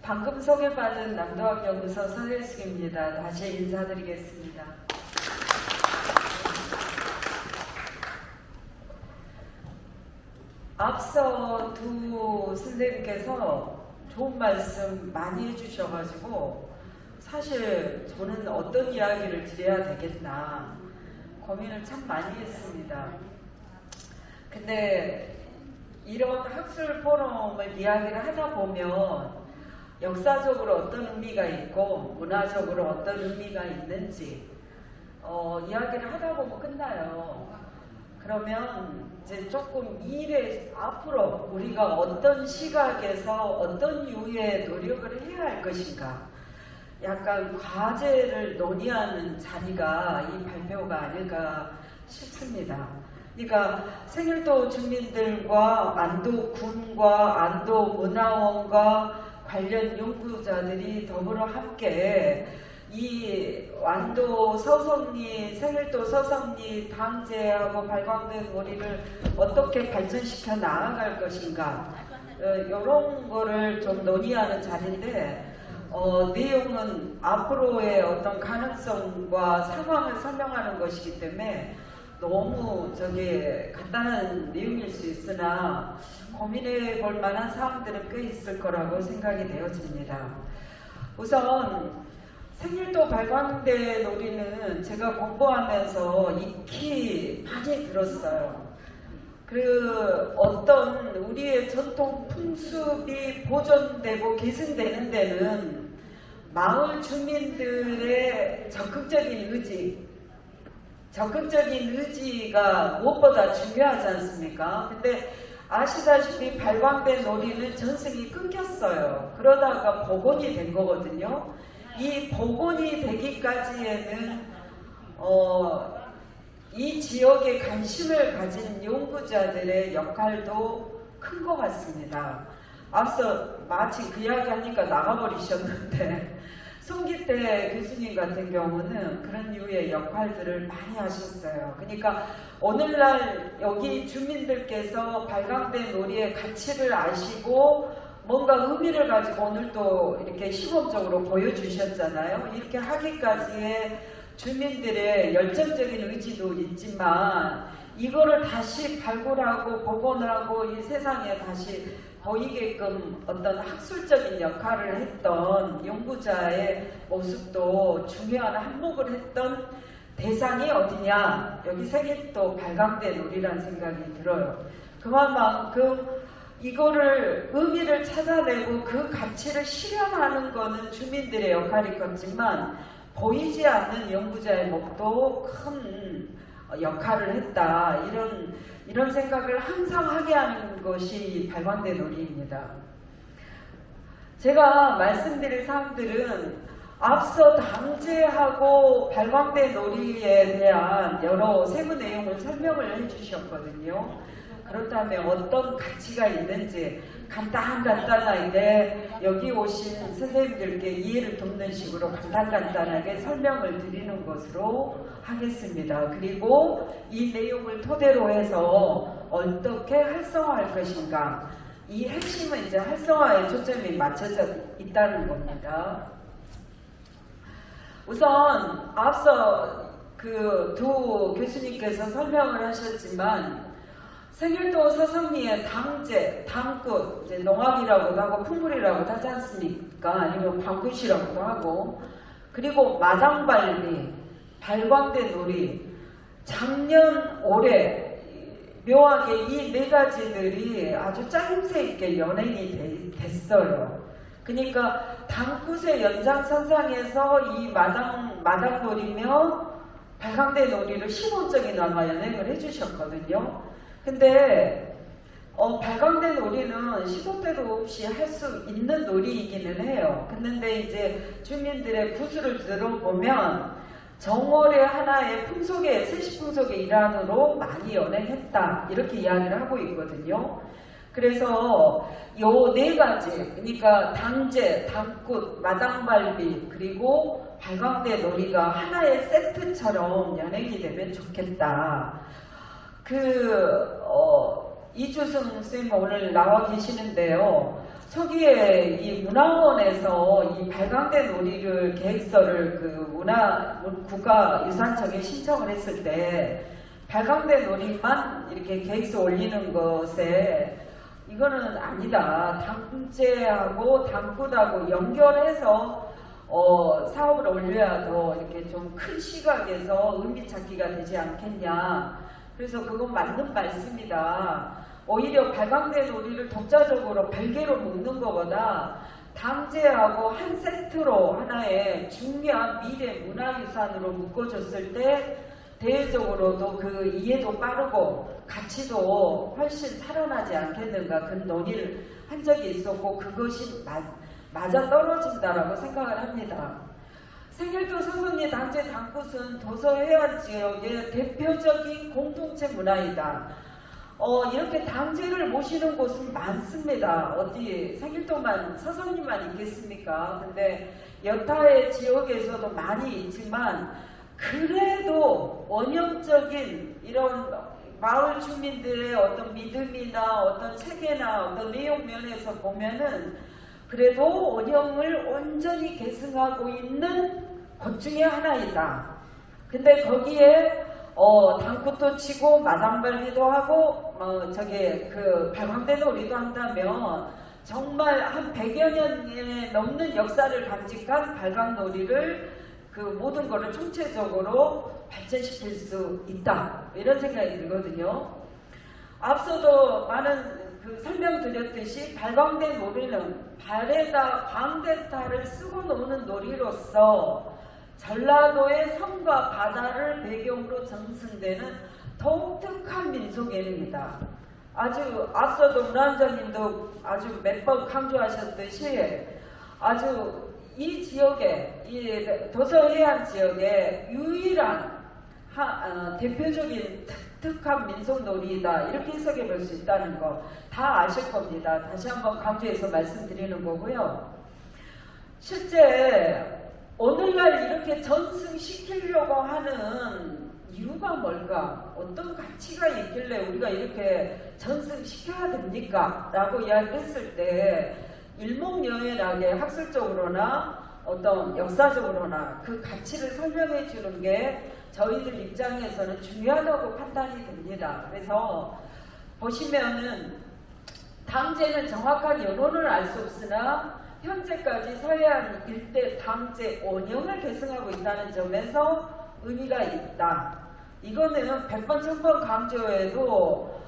방금 소개받은 남도학연구소 서혜숙입니다. 다시 인사드리겠습니다. 앞서 두 선생님께서 좋은 말씀 많이 해주셔가지고 사실 저는 어떤 이야기를 드려야 되겠나 고민을 참 많이 했습니다. 근데 이런 학술 포럼을 이야기를 하다 보면 역사적으로 어떤 의미가 있고 문화적으로 어떤 의미가 있는지 이야기를 하다 보면 끝나요. 그러면 이제 조금 미래 앞으로 우리가 어떤 시각에서 어떤 유의 노력을 해야 할 것인가 약간 과제를 논의하는 자리가 이 발표가 아닐까 싶습니다. 그러니까 생일도 주민들과 안도군과 안도문화원과 관련 연구자들이 더불어 함께 이 완도 서성리, 생일도 서성리 당제하고 발광된 놀이를 어떻게 발전시켜 나아갈 것인가 이런 거를 좀 논의하는 자리인데 내용은 앞으로의 어떤 가능성과 상황을 설명하는 것이기 때문에 너무 간단한 내용일 수 있으나 고민해 볼 만한 사항들은 꽤 있을 거라고 생각이 되어집니다. 우선 생일도 발광대 놀이는 제가 공부하면서 익히 많이 들었어요. 어떤 우리의 전통 풍습이 보존되고 계승되는 데는 마을 주민들의 적극적인 의지가 무엇보다 중요하지 않습니까? 근데 아시다시피 발광대 놀이는 전승이 끊겼어요. 그러다가 복원이 된 거거든요. 이 복원이 되기까지에는 이 지역에 관심을 가진 연구자들의 역할도 큰 것 같습니다. 앞서 마치 그 이야기 하니까 나가버리셨는데 송기태 교수님 같은 경우는 그런 류의 역할들을 많이 하셨어요. 그러니까 오늘날 여기 주민들께서 발광대 놀이의 가치를 아시고 뭔가 의미를 가지고 오늘 또 이렇게 시범적으로 보여주셨잖아요. 이렇게 하기까지의 주민들의 열정적인 의지도 있지만 이거를 다시 발굴하고 복원을 하고 이 세상에 다시 보이게끔 어떤 학술적인 역할을 했던 연구자의 모습도 중요한 한몫을 했던 대상이 어디냐? 여기 생일도 발광대 놀이라는 생각이 들어요. 그만큼 이거를 의미를 찾아내고 그 가치를 실현하는 거는 주민들의 역할이겠지만 보이지 않는 연구자의 몫도 큰 역할을 했다. 이런 생각을 항상 하게 하는 것이 발광대 놀이입니다. 제가 말씀드릴 사항들은 앞서 당제하고 발광대 놀이에 대한 여러 세부 내용을 설명을 해주셨거든요. 그렇다면 어떤 가치가 있는지 간단하게 여기 오신 선생님들께 이해를 돕는 식으로 간단하게 설명을 드리는 것으로 하겠습니다. 그리고 이 내용을 토대로 해서 어떻게 활성화할 것인가, 이 핵심은 이제 활성화에 초점이 맞춰져 있다는 겁니다. 우선 앞서 그 두 교수님께서 설명을 하셨지만 생일도 서성리의 당제, 당굿, 이제 농악이라고도 하고 풍물이라고도 하지 않습니까? 아니면 방굿이라고도 하고, 그리고 마당발리, 발광대 놀이, 작년, 올해 묘하게 이 네 가지들이 아주 짜임새 있게 연행이 됐어요. 그러니까 당굿의 연장선상에서 이 마당놀이며 발광대 놀이를 시범적인 아마 연행을 해주셨거든요. 근데 발광대 놀이는 시도 때도 없이 할 수 있는 놀이이기는 해요. 근데 이제 주민들의 구술을 들어보면 정월의 하나의 풍속의 세시풍속의 일환으로 많이 연행했다 이렇게 이야기를 하고 있거든요. 그래서 요 네 가지, 그러니까 당제, 당굿, 마당발비 그리고 발광대 놀이가 하나의 세트처럼 연행이 되면 좋겠다. 이주승 선생님 오늘 나와 계시는데요. 초기에 이 문화원에서 이 발광대 놀이를 계획서를 그 국가유산청에 신청을 했을 때 발광대 놀이만 이렇게 계획서 올리는 것에 이거는 아니다. 당제하고 당굿하고 연결해서 사업을 올려야 더 이렇게 좀 큰 시각에서 의미 찾기가 되지 않겠냐. 그래서 그건 맞는 말씀이다. 오히려 발광대 놀이를 독자적으로 별개로 묶는 것보다 당제하고 한 세트로 하나의 중요한 미래 문화유산으로 묶어줬을 때 대외적으로도 그 이해도 빠르고 가치도 훨씬 살아나지 않겠는가 그런 논의를 한 적이 있었고 그것이 맞아 떨어진다라고 생각을 합니다. 생일도 서성리 당제 당굿은 도서해안 지역의 대표적인 공동체 문화이다. 이렇게 당제를 모시는 곳은 많습니다. 어디 생일도만 서성리만 있겠습니까? 근데 여타의 지역에서도 많이 있지만 그래도 원형적인 이런 마을 주민들의 어떤 믿음이나 어떤 체계나 어떤 내용 면에서 보면은 그래도 원형을 온전히 계승하고 있는 곳 중에 하나이다. 근데 거기에 당굿도 치고 마당발기도 하고 그 발광대 놀이도 한다면 정말 한 100여 년에 넘는 역사를 간직한 발광놀이를 그 모든 것을 총체적으로 발전시킬 수 있다. 이런 생각이 들거든요. 앞서도 많은 설명드렸듯이 발광대 놀이는 발에다 광대타를 쓰고 노는 놀이로서 전라도의 섬과 바다를 배경으로 정승되는 독특한 민속 예능이다. 아주 앞서도 문화원장님도 아주 몇 번 강조하셨듯이 아주 이 지역에 이 도서해안 지역의 유일한 대표적인 독특한 민속놀이다 이렇게 해석해 볼 수 있다는 거 다 아실 겁니다. 다시 한번 강조해서 말씀드리는 거고요. 실제 오늘날 이렇게 전승시키려고 하는 이유가 뭘까? 어떤 가치가 있길래 우리가 이렇게 전승시켜야 됩니까? 라고 이야기했을 때 일목요연하게 학술적으로나 어떤 역사적으로나 그 가치를 설명해 주는 게 저희들 입장에서는 중요하다고 판단이 됩니다. 그래서 보시면은 당제는 정확한 연원을 알 수 없으나 현재까지 서해안 일대 당제 원형을 계승하고 있다는 점에서 의미가 있다. 이거는 100번 1000번 강조해도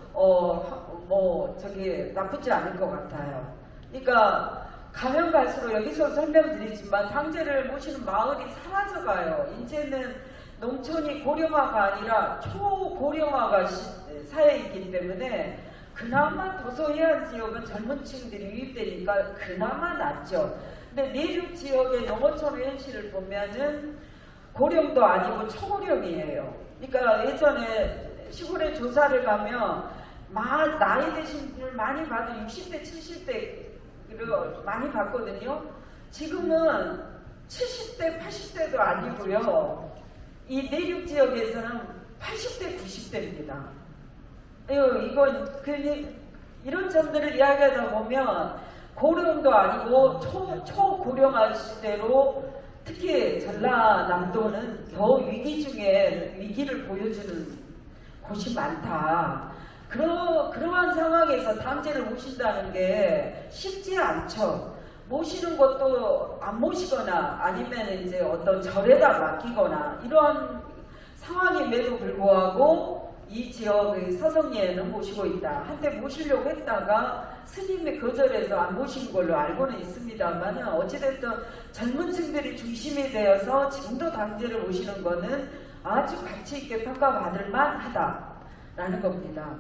나쁘지 않을 것 같아요. 그러니까 가면 갈수록 여기서 설명드리지만 당제를 모시는 마을이 사라져가요. 이제는 농촌이 고령화가 아니라 초고령화가 사회이기 때문에 그나마 도서해안 지역은 젊은 층들이 유입되니까 그나마 낫죠. 근데 내륙 지역의 농어촌의 현실을 보면은 고령도 아니고 초고령이에요. 그러니까 예전에 시골에 조사를 가면 나이 드신 분을 많이 봐도 60대, 70대를 많이 봤거든요. 지금은 70대, 80대도 아니고요. 이 내륙 지역에서는 80대, 90대입니다. 이건 이런 점들을 이야기하다 보면 고령도 아니고 초고령화 시대로 특히 전라남도는 더 위기 중에 위기를 보여주는 곳이 많다. 그러한 상황에서 당제를 모신다는 게 쉽지 않죠. 모시는 것도 안 모시거나 아니면 이제 어떤 절에다 맡기거나 이러한 상황임에도 불구하고 이 지역의 서성리에는 모시고 있다. 한때 모시려고 했다가 스님이 거절해서 안 모신 걸로 알고는 있습니다만 어찌됐든 젊은 층들이 중심이 되어서 지금도 당제를 모시는 것은 아주 가치있게 평가받을 만하다라는 겁니다.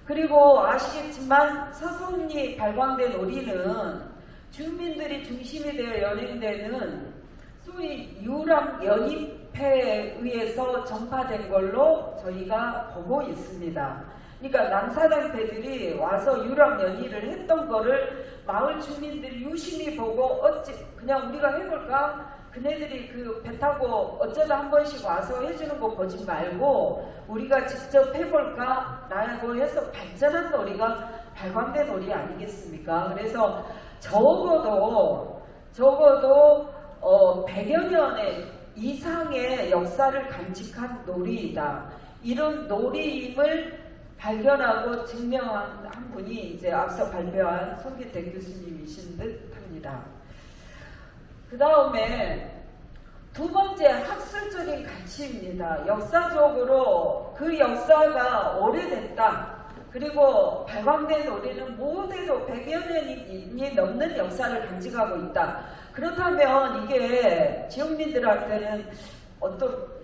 그리고 아시겠지만 서성리 발광대 놀이는 주민들이 중심이 되어 연행되는 소위 유랑 연입회에 의해서 전파된 걸로 저희가 보고 있습니다. 그러니까 남사당패들이 와서 유랑 연의를 했던 거를 마을 주민들이 유심히 보고 그냥 우리가 해볼까? 그네들이 그 배 타고 어쩌다 한 번씩 와서 해주는 거 보지 말고 우리가 직접 해볼까? 라고 해서 발전한 놀이가 발광된 놀이 아니겠습니까? 그래서 적어도 100여 년의 이상의 역사를 간직한 놀이이다. 이런 놀이임을 발견하고 증명한 한 분이 이제 앞서 발표한 손기태 교수님이신 듯 합니다. 그 다음에 두 번째, 학술적인 가치입니다. 역사적으로 그 역사가 오래됐다. 그리고 발광된 놀이는 모두도 100여 년이 넘는 역사를 간직하고 있다. 그렇다면 이게 지역민들한테는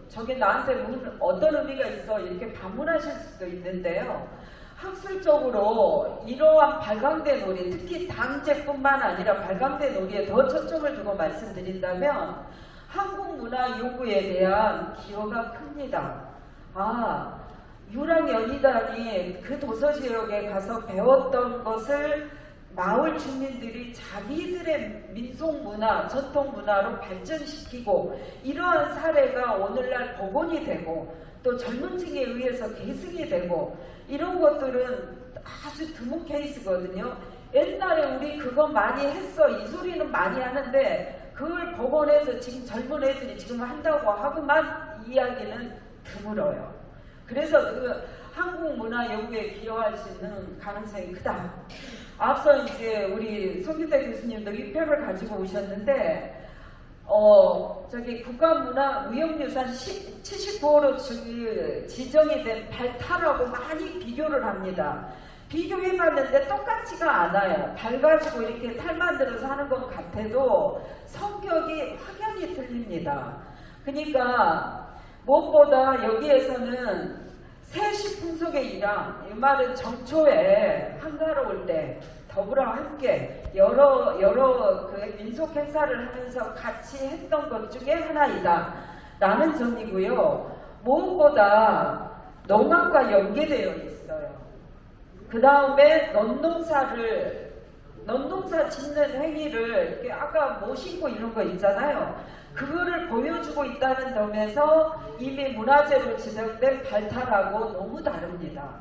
저게 나한테 어떤 의미가 있어? 이렇게 반문하실 수도 있는데요. 학술적으로 이러한 발광된 놀이, 특히 당제뿐만 아니라 발광된 놀이에 더 초점을 두고 말씀드린다면 한국문화연구에 대한 기여가 큽니다. 유랑연희단이 그 도서지역에 가서 배웠던 것을 마을 주민들이 자기들의 민속문화, 전통문화로 발전시키고 이러한 사례가 오늘날 복원이 되고 또 젊은 층에 의해서 계승이 되고 이런 것들은 아주 드문 케이스거든요. 옛날에 우리 그거 많이 했어 이 소리는 많이 하는데 그걸 복원해서 지금 젊은 애들이 지금 한다고 하고만 이야기는 드물어요. 그래서 그 한국문화연구에 기여할 수 있는 가능성이 크다. 앞서 이제 우리 손기태 교수님도 이 표를 가지고 오셨는데 저기 국가문화무형유산 79호로 지정이 된 발탈하고 많이 비교를 합니다. 비교해봤는데 똑같지가 않아요. 발 가지고 이렇게 탈 만들어서 하는 것 같아도 성격이 확연히 틀립니다. 그러니까 무엇보다 여기에서는 세시풍속의 일랑, 이 말은 정초에 한가로울 때 더불어 함께 여러 그 민속 행사를 하면서 같이 했던 것 중에 하나이다 라는 점이고요. 무엇보다 농업과 연계되어 있어요. 그 다음에 논농사 짓는 행위를 이렇게 아까 뭐 심고 이런 거 있잖아요. 그거를 보여주고 있다는 점에서 이미 문화재로 지정된 발탈하고 너무 다릅니다.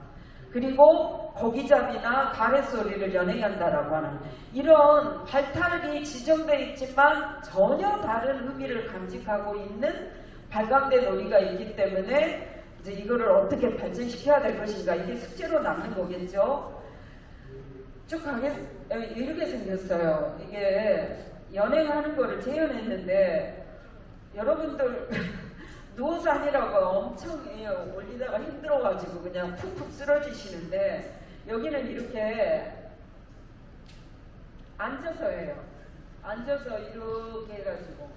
그리고 고기잡이나 가래소리를 연행한다라고 하는 이런 발탈이 지정되어 있지만 전혀 다른 의미를 간직하고 있는 발광된 놀이가 있기 때문에 이제 이거를 어떻게 발전시켜야 될 것인가, 이게 숙제로 남는 거겠죠. 쭉 이렇게 생겼어요. 이게 연행하는 거를 재현했는데 여러분들 누워서 하느라고 엄청 올리다가 힘들어가지고 그냥 푹푹 쓰러지시는데 여기는 이렇게 앉아서 해요. 앉아서 이렇게 해가지고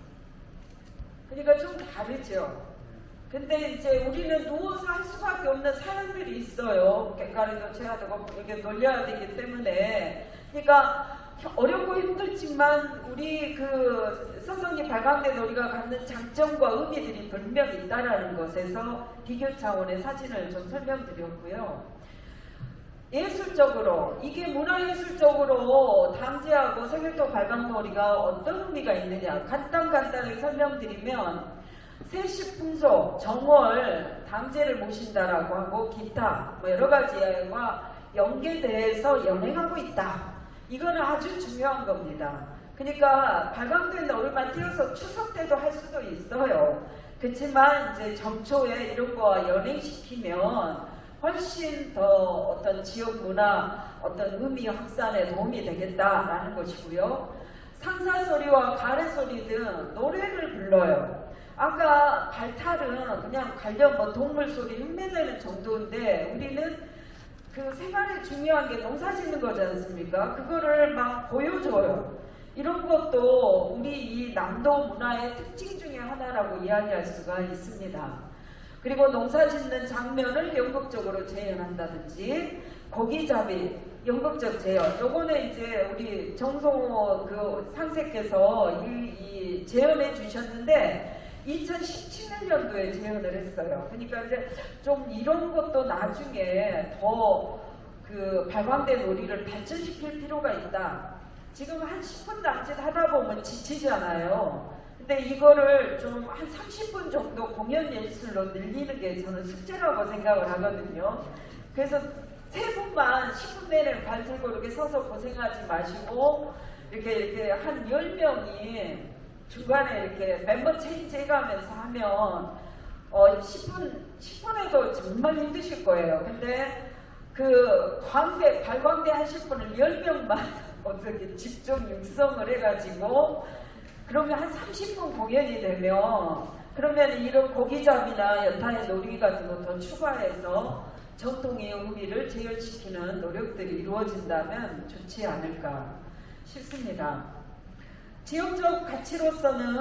그러니까 좀 다르죠. 근데 이제 우리는 누워서 할 수밖에 없는 사람들이 있어요. 객관을 교체해야 되고 이렇게 놀려야 되기 때문에. 그러니까 어렵고 힘들지만 우리 그 서성리 발광된 놀이가 갖는 장점과 의미들이 분명히 있다는 것에서 비교 차원의 사진을 좀 설명드렸고요. 예술적으로, 이게 문화예술적으로 당제하고 세밀도 발광놀이가 어떤 의미가 있느냐 간단하게 설명드리면 세시풍속, 정월, 당제를 모신다라고 하고 기타 여러 가지와 연계돼서 연행하고 있다. 이거는 아주 중요한 겁니다. 그러니까 발광된 놀이만 띄워서 추석 때도 할 수도 있어요. 그렇지만 이제 정초에 이런 거와 연행시키면 훨씬 더 어떤 지역 문화, 어떤 의미 확산에 도움이 되겠다라는 것이고요. 상사소리와 가래소리 등 노래를 불러요. 아까 발탈은 그냥 관련 뭐 동물 소리 흉내내는 정도인데 우리는 그 생활에 중요한 게 농사 짓는 거지 않습니까? 그거를 막 보여줘요. 이런 것도 우리 이 남도 문화의 특징 중에 하나라고 이야기할 수가 있습니다. 그리고 농사 짓는 장면을 연극적으로 재현한다든지 고기잡이, 연극적 재현. 요거는 이제 우리 정성호 그 상세께서 이 재현해 주셨는데 2017년도에 재현을 했어요. 그러니까 이제 좀 이런 것도 나중에 더 그 발광된 놀이를 발전시킬 필요가 있다. 지금 한 10분 남짓 하다 보면 지치잖아요. 근데 이거를 좀 한 30분 정도 공연 예술로 늘리는 게 저는 숙제라고 생각을 하거든요. 그래서 세 분만 10분 내내 발 들고 이렇게 서서 고생하지 마시고 이렇게 한 10명이 중간에 이렇게 멤버 체인지 해가면서 하면 10분에도 정말 힘드실 거예요. 근데 그 발광대 하실 분은 10명만 어떻게 집중 육성을 해가지고 그러면 한 30분 공연이 되면 그러면 이런 고기잡이나 연탄의 놀이 같은 거 더 추가해서 전통의 의미를 재현시키는 노력들이 이루어진다면 좋지 않을까 싶습니다. 지역적 가치로서는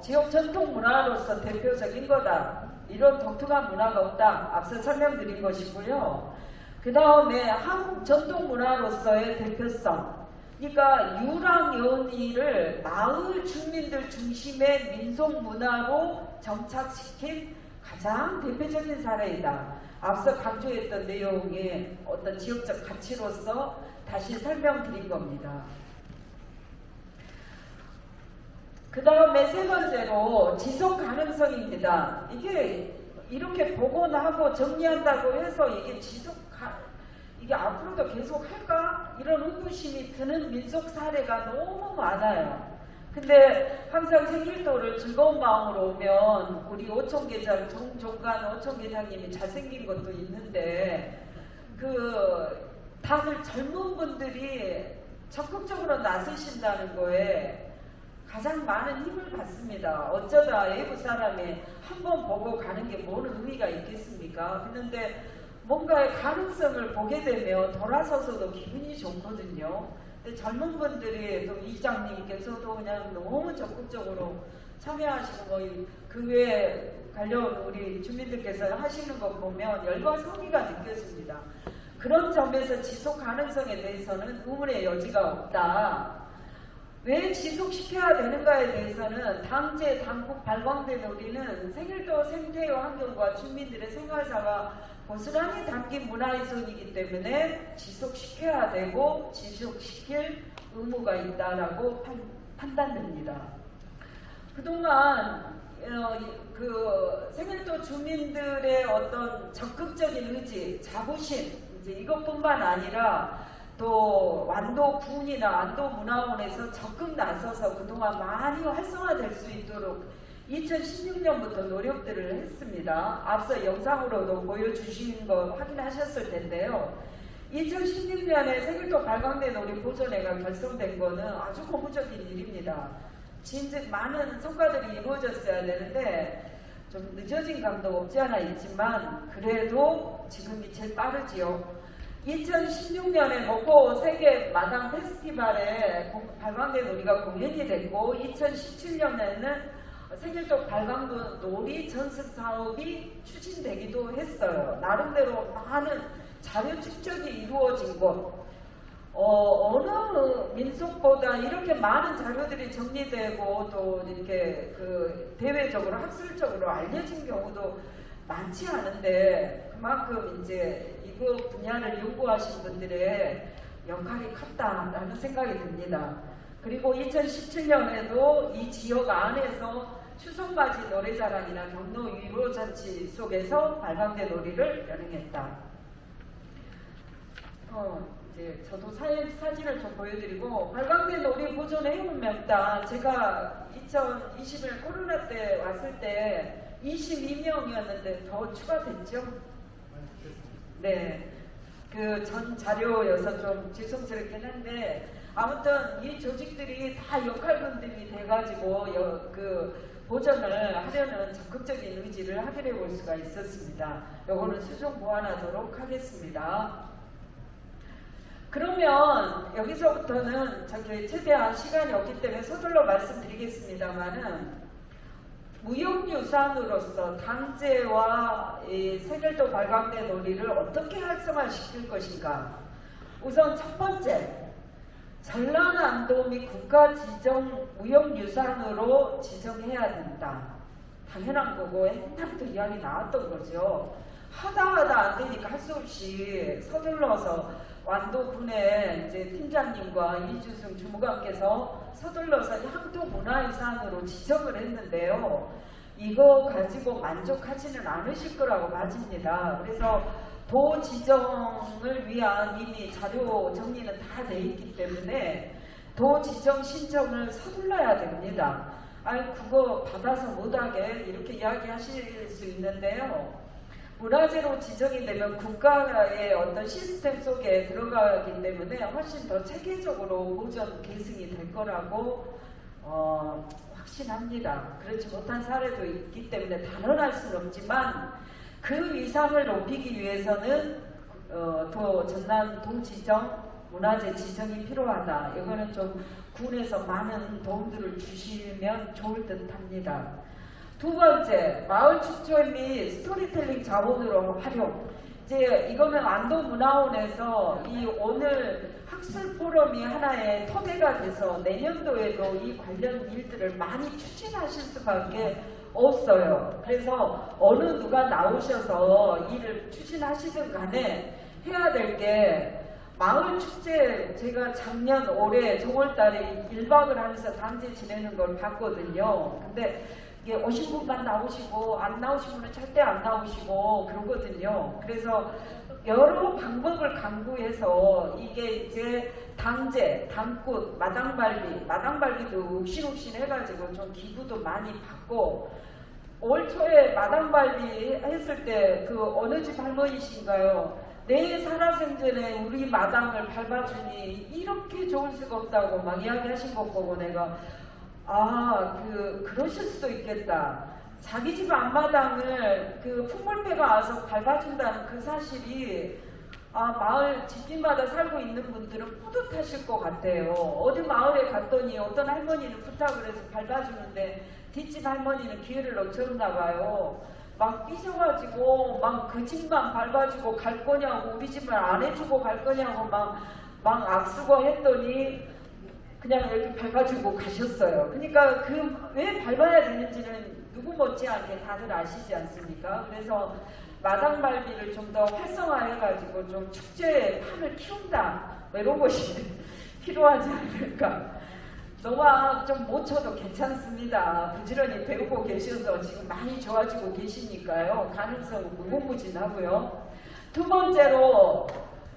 지역 전통 문화로서 대표적인 거다. 이런 독특한 문화가 없다. 앞서 설명드린 것이고요. 그 다음에 한국 전통 문화로서의 대표성. 그러니까 유랑연희를 마을 주민들 중심의 민속 문화로 정착시킨 가장 대표적인 사례이다. 앞서 강조했던 내용의 어떤 지역적 가치로서 다시 설명드린 겁니다. 그 다음에 세 번째로 지속 가능성입니다. 이게 이렇게 복원하고 정리한다고 해서 이게 앞으로도 계속 할까? 이런 의구심이 드는 민속 사례가 너무 많아요. 근데 항상 생일도를 즐거운 마음으로 오면 우리 오총계장 정종관 오총계장님이 잘생긴 것도 있는데 다들 젊은 분들이 적극적으로 나서신다는 거에 가장 많은 힘을 받습니다. 어쩌다 외부 사람이 한 번 보고 가는 게 뭔 의미가 있겠습니까? 그런데 뭔가의 가능성을 보게 되면 돌아서서도 기분이 좋거든요. 근데 젊은 분들이 또 이장님께서도 그냥 너무 적극적으로 참여하시고 그 외에 관련 우리 주민들께서 하시는 거 보면 열과 성의가 느껴집니다. 그런 점에서 지속 가능성에 대해서는 의문의 여지가 없다. 왜 지속시켜야 되는가에 대해서는 당제, 당국, 발광대 놀이는 생일도 생태의 환경과 주민들의 생활사가 고스란히 담긴 문화유산이기 때문에 지속시켜야 되고 지속시킬 의무가 있다라고 판단됩니다. 그동안 생일도 주민들의 어떤 적극적인 의지, 자부심 이제 이것뿐만 아니라 또 완도군이나 완도문화원에서 적극 나서서 그동안 많이 활성화될 수 있도록 2016년부터 노력들을 했습니다. 앞서 영상으로도 보여주신 거 확인하셨을 텐데요. 2016년에 생일도 발광대 놀이 보존회가 결성된 거는 아주 고무적인 일입니다. 진짜 많은 성과들이 이루어졌어야 되는데 좀 늦어진 감도 없지 않아 있지만 그래도 지금이 제일 빠르지요. 2016년에 목포 세계 마당 페스티벌에 발광대 놀이가 공연이 됐고 2017년에는 생일도 발광도 놀이 전습 사업이 추진되기도 했어요. 나름대로 많은 자료 축적이 이루어진 곳. 어느 민속보다 이렇게 많은 자료들이 정리되고 또 이렇게 대외적으로 학술적으로 알려진 경우도 많지 않은데 그만큼 이제 이거 분야를 연구하신 분들의 역할이 컸다라는 생각이 듭니다. 그리고 2017년에도 이 지역 안에서 추석맞이 노래자랑이나 경로 위로잔치 속에서 발광대 놀이를 연행했다. 이제 저도 사진을 좀 보여드리고 발광대 놀이 보존의 해운명단 제가 2021 코로나 때 왔을 때 22명이었는데 더 추가됐죠? 네. 그 전 자료여서 좀 죄송스럽긴 한데 아무튼 이 조직들이 다 역할분들이 돼가지고 보전을 하려는 적극적인 의지를 확인해 볼 수가 있었습니다. 요거는 수정 보완하도록 하겠습니다. 그러면 여기서부터는 최대한 시간이 없기 때문에 서둘러 말씀드리겠습니다만은 무형유산으로서 당제와 생일도 발광대 놀이를 어떻게 활성화시킬 것인가. 우선 첫 번째, 전라남도 및 국가지정 무형유산으로 지정해야 된다. 당연한 거고 옛날부터 이야기 나왔던 거죠. 하다 안 되니까 할 수 없이 서둘러서 완도군의 이제 팀장님과 이주승 주무관께서 서둘러서 향토 문화유산으로 지정을 했는데요. 이거 가지고 만족하지는 않으실 거라고 봐집니다. 그래서 도 지정을 위한 이미 자료 정리는 다 돼 있기 때문에 도 지정 신청을 서둘러야 됩니다. 아니 그거 받아서 못하게 이렇게 이야기하실 수 있는데요. 문화재로 지정이 되면 국가의 어떤 시스템 속에 들어가기 때문에 훨씬 더 체계적으로 보전 계승이 될 거라고 확신합니다. 그렇지 못한 사례도 있기 때문에 단언할 수는 없지만 그 위상을 높이기 위해서는 전남 도지정 문화재 지정이 필요하다. 이거는 좀 군에서 많은 도움들을 주시면 좋을 듯 합니다. 두 번째, 마을 축제 및 스토리텔링 자원으로 활용. 이제 이거는 안도문화원에서 이 오늘 학술 포럼이 하나의 토대가 돼서 내년도에도 이 관련 일들을 많이 추진하실 수밖에 없어요. 그래서 어느 누가 나오셔서 일을 추진하시든 간에 해야 될 게 마을 축제 제가 작년 올해 정월달에 1박을 하면서 당제 지내는 걸 봤거든요. 근데 이게 오신 분만 나오시고 안 나오신 분은 절대 안 나오시고 그러거든요. 그래서 여러 방법을 강구해서 이게 이제 당제, 당꽃, 마당발기도 욱신욱신 해가지고 좀 기부도 많이 받고 올 초에 마당발기 했을 때 그 어느 집 할머니신가요? 내 살아생전에 우리 마당을 밟아주니 이렇게 좋을 수가 없다고 막 이야기하신 것 보고 내가 그러실 수도 있겠다. 자기 집 앞마당을 그 풍물배가 와서 밟아준다는 그 사실이 마을 집집마다 살고 있는 분들은 뿌듯하실 것 같아요. 어디 마을에 갔더니 어떤 할머니는 부탁을 해서 밟아주는데 뒷집 할머니는 기회를 놓쳤나 봐요. 막 삐져가지고 막 그 집만 밟아주고 갈 거냐고 우리 집을 안 해주고 갈 거냐고 막 악수고 했더니 그냥 이렇게 밟아주고 가셨어요. 그러니까 왜 밟아야 되는지는 누구 못지않게 다들 아시지 않습니까? 그래서 마당발기를 좀 더 활성화해가지고 좀 축제의 판을 키운다 이런 것이 필요하지 않을까. 너무 좀 못 쳐도 괜찮습니다. 부지런히 배우고 계셔서 지금 많이 좋아지고 계시니까요. 가능성은 무궁무진하고요. 두 번째로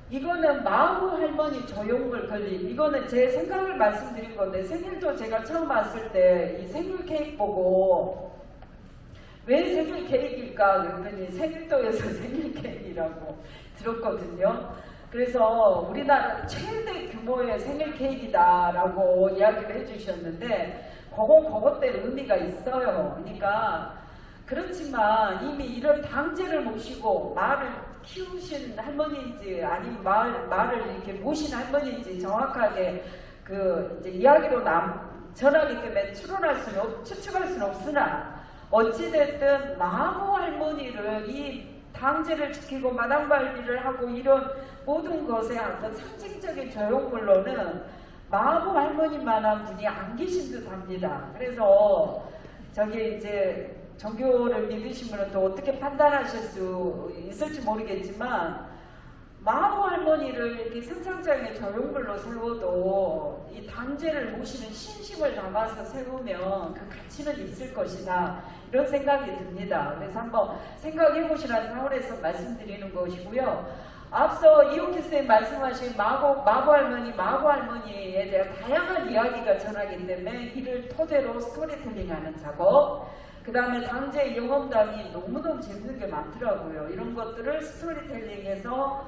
이거는 마구 할머니 조형물 건립. 이거는 제 생각을 말씀드린 건데 생일도 제가 처음 왔을 때 이 생일 케이크 보고 왜 생일 케이크일까 그랬더니 생일도에서 생일 케이크라고 들었거든요. 그래서 우리나라 최대 규모의 생일 케이크다라고 이야기를 해주셨는데 그것대로 의미가 있어요. 그러니까 그렇지만 이미 이런 당제를 모시고 말을 키우신 할머니인지 아니면 말을 이렇게 모신 할머니인지 정확하게 이제 이야기로 전하기 때문에 추측할 수는 없으나 어찌됐든 마모 할머니를 이 당제를 지키고 마당발기를 하고 이런 모든 것의 어떤 상징적인 조형물로는 마모 할머니만한 분이 안 계신 듯 합니다. 그래서 저기 이제 종교를 믿으신 분은 또 어떻게 판단하실 수 있을지 모르겠지만 마모 할머니를 이렇게 상상장의 조형물로 세워도 이 당제를 모시는 신심을 담아서 세우면 그 가치는 있을 것이다 이런 생각이 듭니다. 그래서 한번 생각해 보시라는 차원에서 말씀드리는 것이고요. 앞서 이옥희 선생님 말씀하신 마고 할머니에 대한 다양한 이야기가 전하기 때문에 이를 토대로 스토리텔링하는 작업, 그 다음에 당제 영험담이 너무너무 재밌는 게 많더라고요. 이런 것들을 스토리텔링해서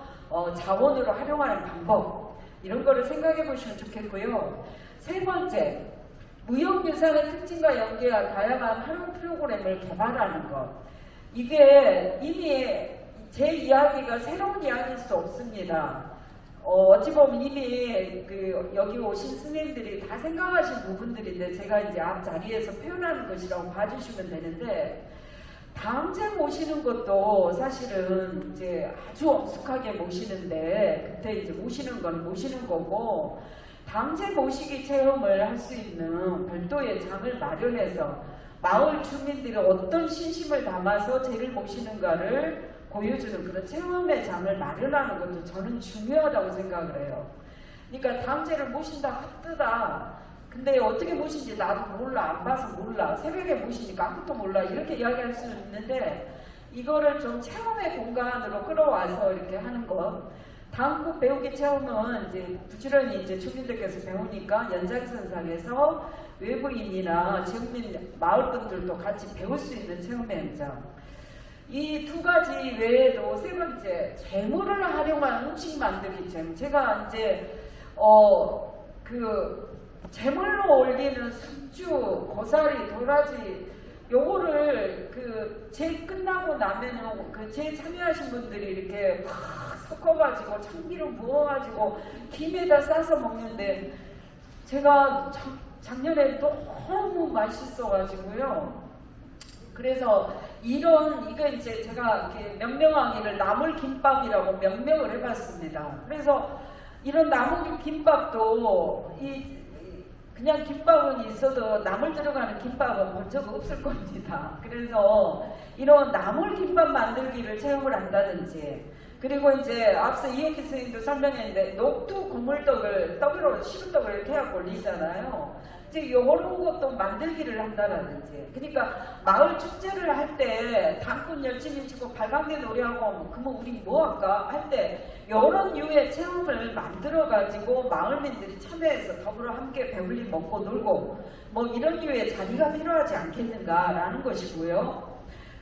자원으로 활용하는 방법, 이런 거를 생각해 보시면 좋겠고요. 세 번째, 무형유산의 특징과 연계한 다양한 활용 프로그램을 개발하는 것. 이게 이미 제 이야기가 새로운 이야기일 수 없습니다. 어찌 보면 이미 여기 오신 스님들이 다 생각하신 부분들인데 제가 이제 앞자리에서 표현하는 것이라고 봐주시면 되는데, 당제 모시는 것도 사실은 이제 아주 엄숙하게 모시는데, 그때 이제 모시는 건 모시는 거고, 당제 모시기 체험을 할 수 있는 별도의 장을 마련해서 마을 주민들이 어떤 신심을 담아서 제를 모시는가를 보여주는 그런 체험의 장을 마련하는 것도 저는 중요하다고 생각을 해요. 그러니까 당제를 모신다 뜨다. 근데 어떻게 모신지 나도 몰라. 안 봐서 몰라. 새벽에 모시니까 아무것도 몰라. 이렇게 이야기할 수는 있는데, 이거를 좀 체험의 공간으로 끌어와서 이렇게 하는 것. 다음 배우기 체험은 이제 부지런히 이제 주민들께서 배우니까 연장선상에서 외부인이나 지역민 마을 분들도 같이 배울 수 있는 체험의 현장. 이 두 가지 외에도 세 번째, 재물을 활용한 음식 만들기 체험. 제가 이제 그 재물로 올리는 숙주, 고사리, 도라지 요거를 제 끝나고 나면은 제 참여하신 분들이 이렇게 막 섞어가지고 참기름 부어가지고 김에다 싸서 먹는데 제가 작년에 너무 맛있어가지고요. 그래서 이거 이제 제가 이렇게 명명하기를 나물김밥이라고 명명을 해봤습니다. 그래서 이런 나물김밥도 그냥 김밥은 있어도 나물 들어가는 김밥은 본 적 없을 겁니다. 그래서 이런 나물김밥 만들기를 체험을 한다든지, 그리고 이제 앞서 이혁희 선생님도 설명했는데 녹두 고물떡을 떡으로 시루떡을 이렇게 해갖고 올리잖아요. 이제 요런 것도 만들기를 한다라든지. 그러니까 마을 축제를 할 때 당꾼 열심히 치고 발광대 놀이하고 그러면 우리 뭐 할까 할 때 요런 류의 체험을 만들어 가지고 마을민들이 참여해서 더불어 함께 배불리 먹고 놀고 뭐 이런 류의 자리가 필요하지 않겠는가라는 것이고요.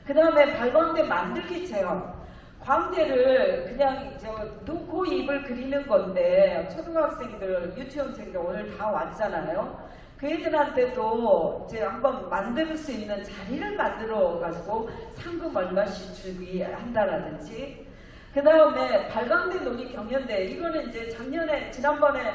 그 다음에 발광대 만들기 체험. 광대를 그냥 눈, 코, 입을 그리는 건데 초등학생들, 유치원생들 오늘 다 왔잖아요. 그 애들한테도 이제 한번 만들 수 있는 자리를 만들어 가지고 상금 얼마씩 주기 한다라든지. 그 다음에 발광대 놀이 경연대. 이거는 이제 지난번에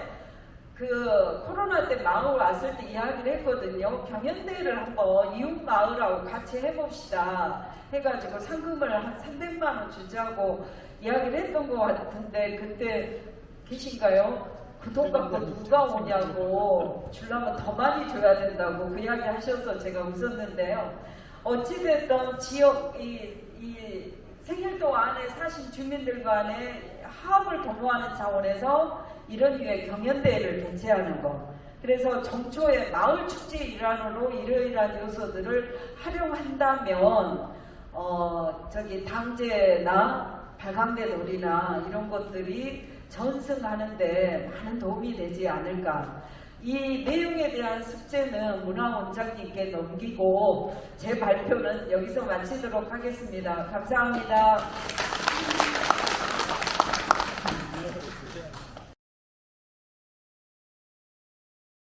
코로나 때 마을 왔을 때 이야기를 했거든요. 경연대회를 한번 이웃 마을하고 같이 해봅시다 해가지고 상금을 한 300만 원 주자고 이야기를 했던 것 같은데 그때 계신가요? 그 돈 갖고 누가 오냐고 주려면 더 많이 줘야 된다고 그 이야기 하셔서 제가 웃었는데요. 어찌됐든 지역 이 생일도 안에 사신 주민들 간의 화합을 도모하는 차원에서 이런 류의 경연대회를 개최하는 것. 그래서 정초에 마을 축제 일환으로 이러이러한 요소들을 활용한다면 당제나 발광대 놀이나 이런 것들이 전승하는데 많은 도움이 되지 않을까. 이 내용에 대한 숙제는 문화원장님께 넘기고 제 발표는 여기서 마치도록 하겠습니다. 감사합니다.